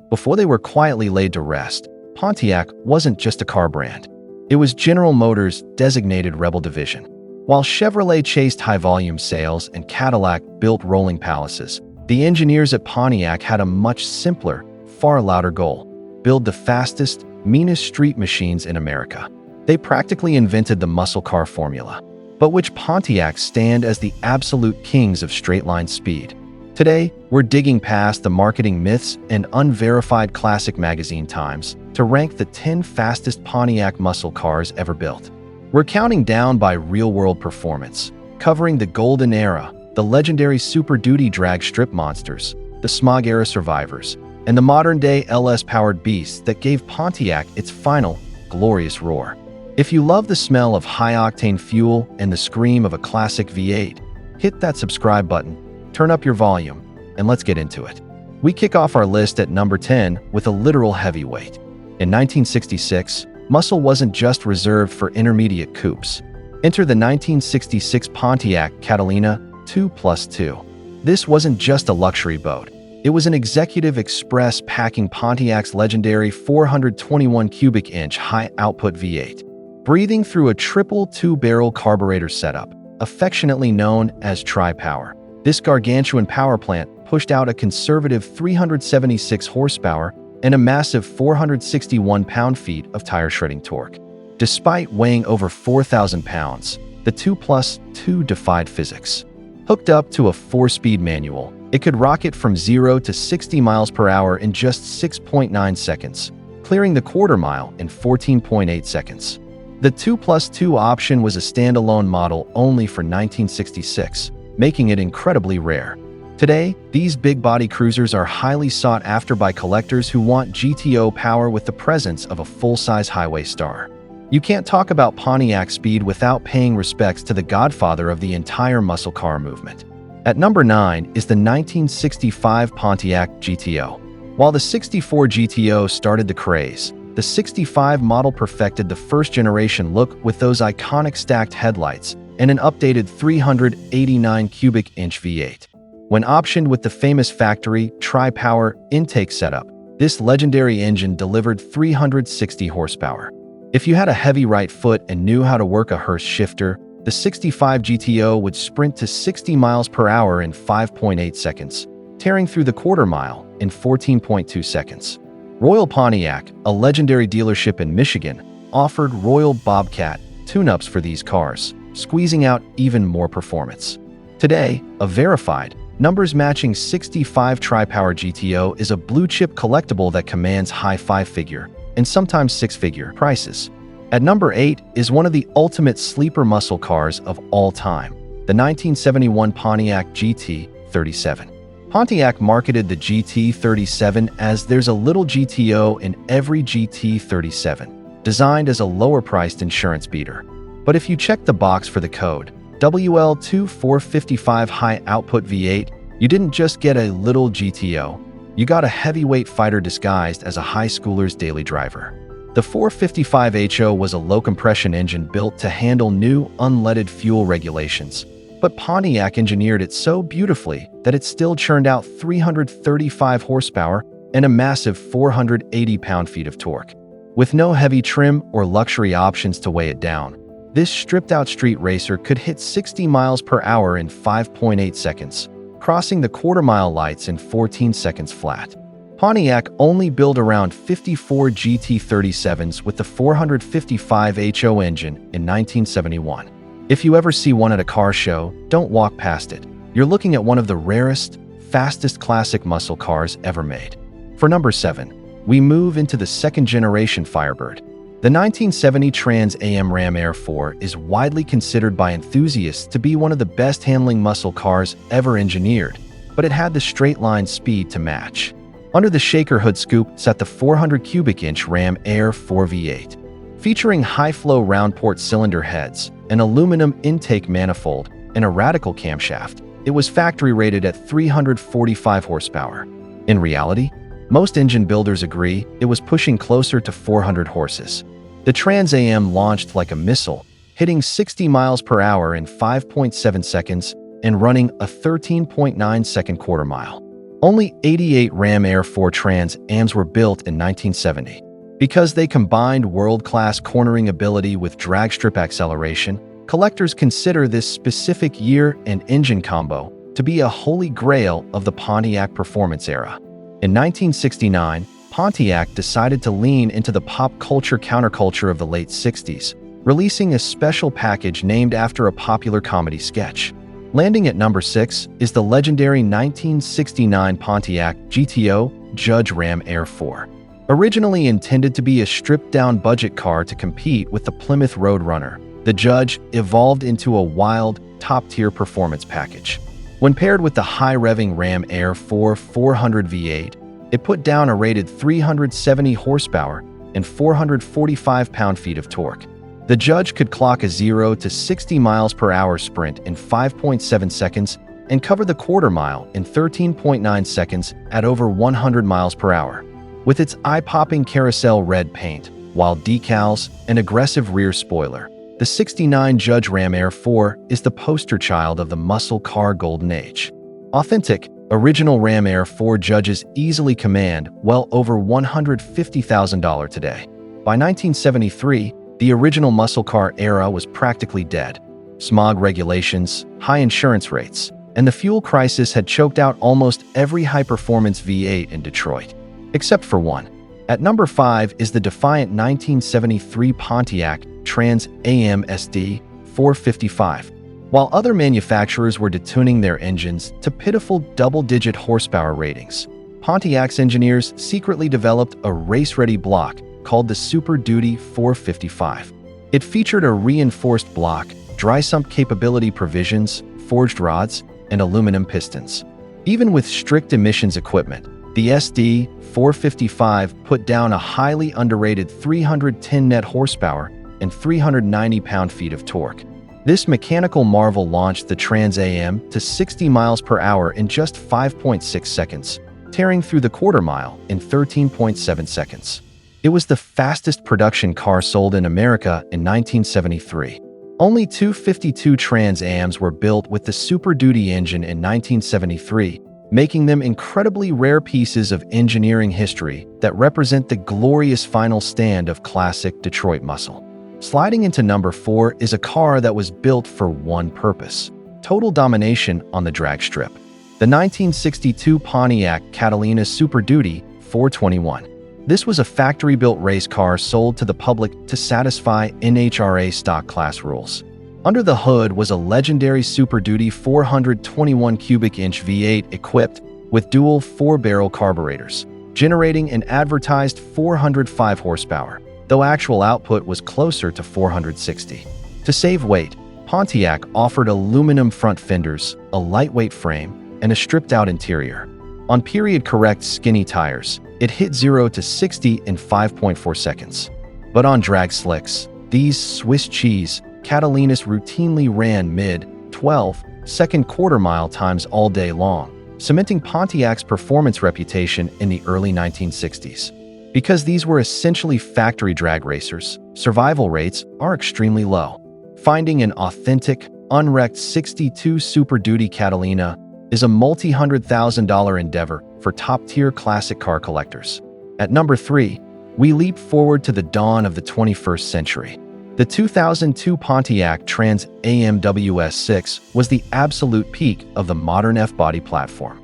Before they were quietly laid to rest, Pontiac wasn't just a car brand. It was General Motors' designated rebel division. While Chevrolet chased high-volume sales and Cadillac built rolling palaces, the engineers at Pontiac had a much simpler, far louder goal: build the fastest, meanest street machines in America. They practically invented the muscle car formula, but which Pontiacs stand as the absolute kings of straight-line speed. Today, we're digging past the marketing myths and unverified classic magazine times to rank the 10 fastest Pontiac muscle cars ever built. We're counting down by real-world performance, covering the golden era, the legendary Super Duty drag strip monsters, the smog-era survivors, and the modern-day LS-powered beasts that gave Pontiac its final, glorious roar. If you love the smell of high-octane fuel and the scream of a classic V8, hit that subscribe button, turn up your volume, and let's get into it. We kick off our list at number 10 with a literal heavyweight. In 1966, muscle wasn't just reserved for intermediate coupes. Enter the 1966 Pontiac Catalina 2+2. This wasn't just a luxury boat. It was an executive express packing Pontiac's legendary 421 cubic inch high-output V8, breathing through a triple two-barrel carburetor setup, affectionately known as Tri-Power. This gargantuan power plant pushed out a conservative 376 horsepower and a massive 461 pound-feet of tire shredding torque. Despite weighing over 4,000 pounds, the 2+2 defied physics. Hooked up to a 4-speed manual, it could rocket from 0 to 60 miles per hour in just 6.9 seconds, clearing the quarter mile in 14.8 seconds. The 2+2 option was a standalone model only for 1966, making it incredibly rare. Today, these big-body cruisers are highly sought after by collectors who want GTO power with the presence of a full-size highway star. You can't talk about Pontiac speed without paying respects to the godfather of the entire muscle car movement. At number 9 is the 1965 Pontiac GTO. While the 64 GTO started the craze, the 65 model perfected the first-generation look with those iconic stacked headlights and an updated 389 cubic inch V8. When optioned with the famous factory Tri-Power intake setup, this legendary engine delivered 360 horsepower. If you had a heavy right foot and knew how to work a Hurst shifter, the 65 GTO would sprint to 60 miles per hour in 5.8 seconds, tearing through the quarter mile in 14.2 seconds. Royal Pontiac, a legendary dealership in Michigan, offered Royal Bobcat tune-ups for these cars, squeezing out even more performance. Today, a verified, numbers-matching 65 Tri-Power GTO is a blue-chip collectible that commands high five-figure, and sometimes six-figure, prices. At number 8 is one of the ultimate sleeper muscle cars of all time, the 1971 Pontiac GT37. Pontiac marketed the GT37 as "there's a little GTO in every GT37, designed as a lower-priced insurance beater." But if you check the box for the code, WL2455 high-output V8, you didn't just get a little GTO, you got a heavyweight fighter disguised as a high schooler's daily driver. The 455HO was a low-compression engine built to handle new, unleaded fuel regulations, but Pontiac engineered it so beautifully that it still churned out 335 horsepower and a massive 480 pound-feet of torque. With no heavy trim or luxury options to weigh it down, this stripped-out street racer could hit 60 miles per hour in 5.8 seconds, crossing the quarter-mile lights in 14 seconds flat. Pontiac only built around 54 GT37s with the 455HO engine in 1971. If you ever see one at a car show, don't walk past it. You're looking at one of the rarest, fastest classic muscle cars ever made. For number 7, we move into the second-generation Firebird. The 1970 Trans Am Ram Air 4 is widely considered by enthusiasts to be one of the best-handling muscle cars ever engineered, but it had the straight-line speed to match. Under the shaker hood scoop sat the 400 cubic inch Ram Air 4 V8. Featuring high-flow round-port cylinder heads, an aluminum intake manifold, and a radical camshaft, it was factory-rated at 345 horsepower. In reality, most engine builders agree it was pushing closer to 400 horses. The Trans Am launched like a missile, hitting 60 miles per hour in 5.7 seconds and running a 13.9-second quarter mile. Only 88 Ram Air 4 Trans Ams were built in 1970. Because they combined world-class cornering ability with drag strip acceleration, collectors consider this specific year and engine combo to be a holy grail of the Pontiac performance era. In 1969, Pontiac decided to lean into the pop culture counterculture of the late 60s, releasing a special package named after a popular comedy sketch. Landing at number 6 is the legendary 1969 Pontiac GTO Judge Ram Air 4. Originally intended to be a stripped-down budget car to compete with the Plymouth Roadrunner, the Judge evolved into a wild, top-tier performance package. When paired with the high-revving Ram Air 4 400 V8, it put down a rated 370 horsepower and 445 pound-feet of torque. The Judge could clock a 0 to 60 miles per hour sprint in 5.7 seconds and cover the quarter mile in 13.9 seconds at over 100 miles per hour. With its eye-popping carousel red paint, wild decals, and aggressive rear spoiler, the 69 Judge Ram Air 4 is the poster child of the muscle car golden age. Authentic, original Ram Air 4 Judges easily command well over $150,000 today. By 1973, the original muscle car era was practically dead. Smog regulations, high insurance rates, and the fuel crisis had choked out almost every high-performance V8 in Detroit. Except for one. At number 5 is the defiant 1973 Pontiac Trans Am WS6. While other manufacturers were detuning their engines to pitiful double-digit horsepower ratings, Pontiac's engineers secretly developed a race-ready block called the Superduty 455. It featured a reinforced block, dry sump capability provisions, forged rods, and aluminum pistons. Even with strict emissions equipment, the SD 455 put down a highly underrated 310 net horsepower and 390 pound-feet of torque. This mechanical marvel launched the Trans Am to 60 miles per hour in just 5.6 seconds, tearing through the quarter mile in 13.7 seconds. It was the fastest production car sold in America in 1973. Only 252 Trans Ams were built with the Superduty engine in 1973, making them incredibly rare pieces of engineering history that represent the glorious final stand of classic Detroit muscle. Sliding into number 4 is a car that was built for one purpose: total domination on the drag strip. The 1962 Pontiac Catalina Superduty 421. This was a factory-built race car sold to the public to satisfy NHRA stock class rules. Under the hood was a legendary Superduty 421 cubic inch V8 equipped with dual 4-barrel carburetors, generating an advertised 405 horsepower, though actual output was closer to 460. To save weight, Pontiac offered aluminum front fenders, a lightweight frame, and a stripped-out interior. On period-correct skinny tires, it hit 0 to 60 in 5.4 seconds. But on drag slicks, these Swiss cheese Catalinas routinely ran mid-12-second quarter-mile times all day long, cementing Pontiac's performance reputation in the early 1960s. Because these were essentially factory drag racers, survival rates are extremely low. Finding an authentic, unwrecked 62 Superduty Catalina is a multi-$100,000 endeavor for top-tier classic car collectors. At number 3, we leap forward to the dawn of the 21st century. The 2002 Pontiac Trans Am WS6 was the absolute peak of the modern F-body platform.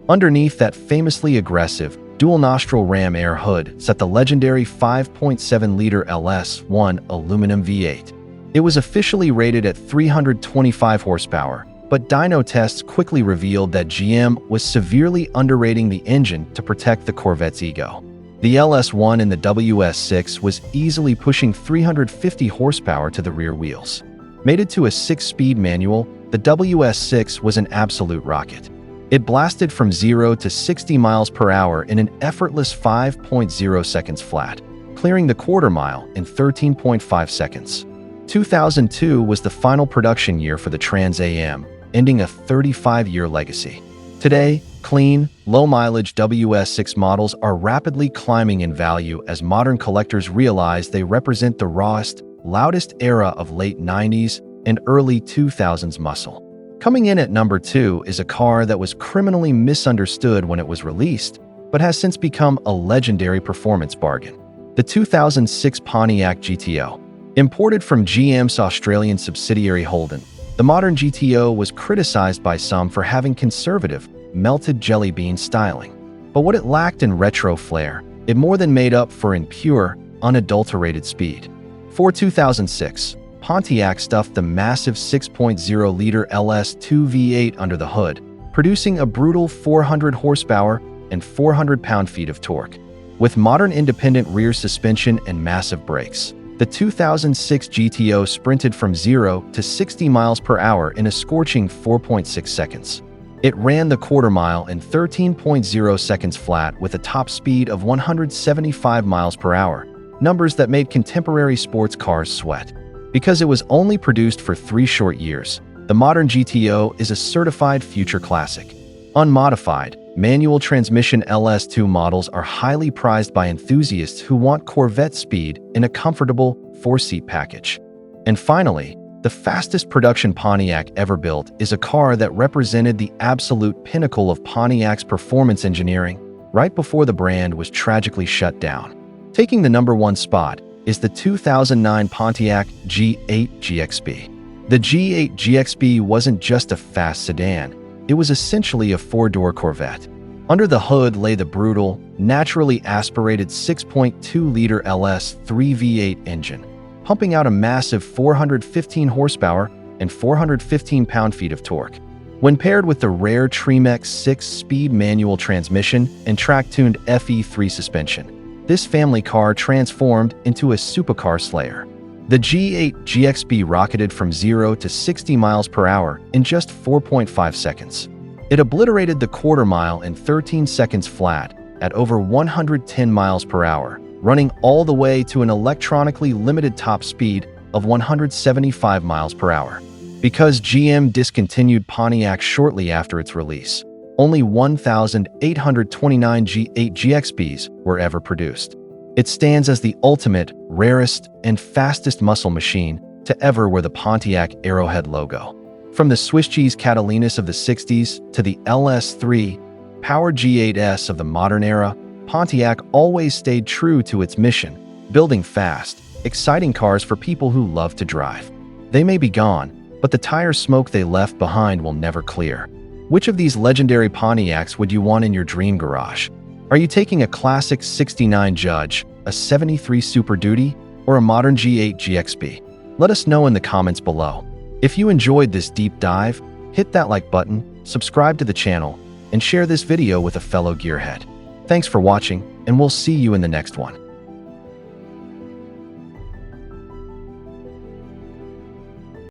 Underneath that famously aggressive, dual-nostril Ram Air hood sat the legendary 5.7-liter LS-1 aluminum V8. It was officially rated at 325 horsepower, but dyno tests quickly revealed that GM was severely underrating the engine to protect the Corvette's ego. The LS-1 in the WS6 was easily pushing 350 horsepower to the rear wheels. Mated to a 6-speed manual, the WS6 was an absolute rocket. It blasted from 0 to 60 miles per hour in an effortless 5.0 seconds flat, clearing the quarter mile in 13.5 seconds. 2002 was the final production year for the Trans Am, ending a 35-year legacy. Today, clean, low-mileage WS6 models are rapidly climbing in value as modern collectors realize they represent the rawest, loudest era of late 90s and early 2000s muscle. Coming in at number 2 is a car that was criminally misunderstood when it was released, but has since become a legendary performance bargain. The 2006 Pontiac GTO. Imported from GM's Australian subsidiary Holden, the modern GTO was criticized by some for having conservative, melted jelly bean styling. But what it lacked in retro flair, it more than made up for in pure, unadulterated speed. For 2006, Pontiac stuffed the massive 6.0-liter LS2 V8 under the hood, producing a brutal 400 horsepower and 400 pound-feet of torque. With modern independent rear suspension and massive brakes, the 2006 GTO sprinted from 0 to 60 miles per hour in a scorching 4.6 seconds. It ran the quarter mile in 13.0 seconds flat with a top speed of 175 miles per hour, numbers that made contemporary sports cars sweat. Because it was only produced for 3 short years, the modern GTO is a certified future classic. Unmodified, manual transmission LS2 models are highly prized by enthusiasts who want Corvette speed in a comfortable 4-seat package. And finally, the fastest production Pontiac ever built is a car that represented the absolute pinnacle of Pontiac's performance engineering right before the brand was tragically shut down. Taking the number 1 spot is the 2009 Pontiac G8 GXP. The G8 GXP wasn't just a fast sedan, it was essentially a 4-door Corvette. Under the hood lay the brutal, naturally aspirated 6.2-liter LS3 V8 engine, pumping out a massive 415 horsepower and 415 pound-feet of torque. When paired with the rare Tremex 6-speed manual transmission and track-tuned FE3 suspension, this family car transformed into a supercar slayer. The G8 GXP rocketed from 0 to 60 miles per hour in just 4.5 seconds. It obliterated the quarter mile in 13 seconds flat at over 110 miles per hour, running all the way to an electronically limited top speed of 175 miles per hour. Because GM discontinued Pontiac shortly after its release, only 1,829 G8 GXPs were ever produced. It stands as the ultimate, rarest, and fastest muscle machine to ever wear the Pontiac Arrowhead logo. From the Swiss cheese Catalinas of the 60s to the LS3 powered G8s of the modern era, Pontiac always stayed true to its mission, building fast, exciting cars for people who love to drive. They may be gone, but the tire smoke they left behind will never clear. Which of these legendary Pontiacs would you want in your dream garage? Are you taking a classic 69 Judge, a 73 Super Duty, or a modern G8 GXP? Let us know in the comments below. If you enjoyed this deep dive, hit that like button, subscribe to the channel, and share this video with a fellow gearhead. Thanks for watching, and we'll see you in the next one.